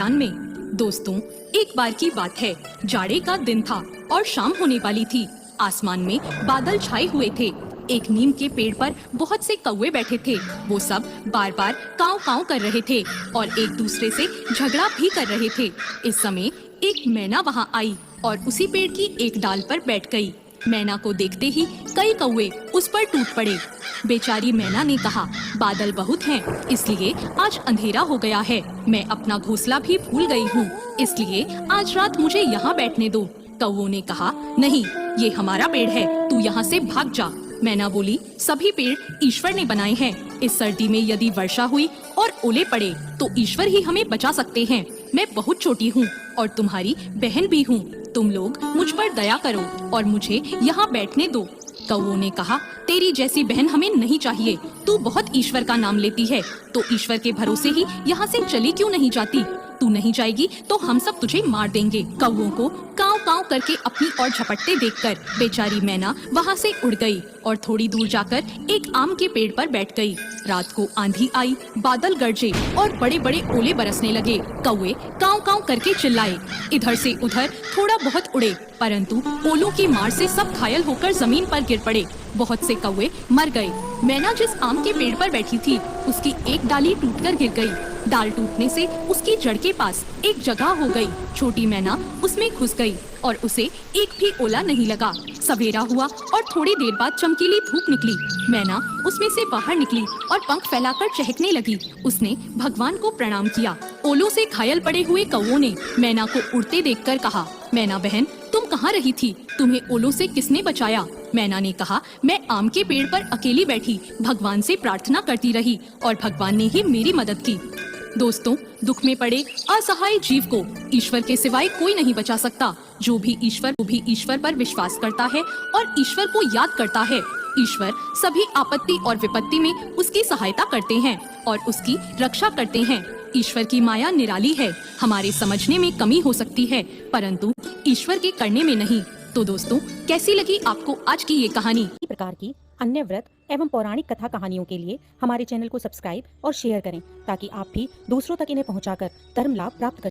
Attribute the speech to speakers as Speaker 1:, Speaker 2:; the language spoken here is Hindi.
Speaker 1: मैदान में। दोस्तों, एक बार की बात है, जाड़े का दिन था और शाम होने वाली थी। आसमान में बादल छाए हुए थे। एक नीम के पेड़ पर बहुत से कौवे बैठे थे। वो सब बार बार काव काव कर रहे थे और एक दूसरे से झगड़ा भी कर रहे थे। इस समय एक मैना वहाँ आई और उसी पेड़ की एक डाल पर बैठ गई। मैना को देखते ही कई कौवे उस पर टूट पड़े। बेचारी मैना ने कहा, बादल बहुत हैं, इसलिए आज अंधेरा हो गया है। मैं अपना घोंसला भी भूल गई हूँ, इसलिए आज रात मुझे यहाँ बैठने दो। कौवों ने कहा, नहीं, ये हमारा पेड़ है, तू यहाँ से भाग जा। मैना बोली, सभी पेड़ ईश्वर ने बनाए हैं। इस सर्दी में यदि वर्षा हुई और ओले पड़े तो ईश्वर ही हमें बचा सकते हैं। मैं बहुत छोटी हूँ और तुम्हारी बहन भी हूँ। तुम लोग मुझ पर दया करो और मुझे यहाँ बैठने दो। कौवों ने कहा, तेरी जैसी बहन हमें नहीं चाहिए। तू बहुत ईश्वर का नाम लेती है, तो ईश्वर के भरोसे ही यहाँ से चली क्यों नहीं जाती? तू नहीं जाएगी तो हम सब तुझे मार देंगे। कौवों को काव काव करके अपनी ओर झपटते देखकर बेचारी मैना वहाँ से उड़ गई और थोड़ी दूर जाकर एक आम के पेड़ पर बैठ गई। रात को आंधी आई, बादल गरजे और बड़े बड़े ओले बरसने लगे। कौवे काव काव करके चिल्लाए, इधर से उधर थोड़ा बहुत उड़े, परंतु ओलों की मार से सब घायल होकर जमीन पर गिर पड़े। बहुत से कौवे मर गए। मैना जिस आम के पेड़ पर बैठी थी, उसकी एक डाली टूटकर गिर गई। डाल टूटने से उसकी जड़ के पास एक जगह हो गई। छोटी मैना उसमें घुस गई और उसे एक भी ओला नहीं लगा। सवेरा हुआ और थोड़ी देर बाद चमकीली धूप निकली। मैना उसमें से बाहर निकली और पंख फैलाकर चहकने लगी। उसने भगवान को प्रणाम किया। ओलों से घायल पड़े हुए कौवों ने मैना को उड़ते देखकर कहा, मैना बहन, तुम कहाँ रही थी? तुम्हें ओलों से किसने बचाया? मैना ने कहा, मैं आम के पेड़ पर अकेली बैठी भगवान से प्रार्थना करती रही और भगवान ने ही मेरी मदद की। दोस्तों, दुख में पड़े असहाय जीव को ईश्वर के सिवाय कोई नहीं बचा सकता। जो भी ईश्वर पर विश्वास करता है और ईश्वर को याद करता है, ईश्वर सभी आपत्ति और विपत्ति में उसकी सहायता करते हैं और उसकी रक्षा करते हैं। ईश्वर की माया निराली है। हमारे समझने में कमी हो सकती है, परंतु ईश्वर के करने में नहीं। तो दोस्तों, कैसी लगी आपको आज की ये कहानी?
Speaker 2: इसी प्रकार की अन्य व्रत एवं पौराणिक कथा कहानियों के लिए हमारे चैनल को सब्सक्राइब और शेयर करें, ताकि आप भी दूसरों तक इन्हें पहुंचाकर धर्म लाभ प्राप्त कर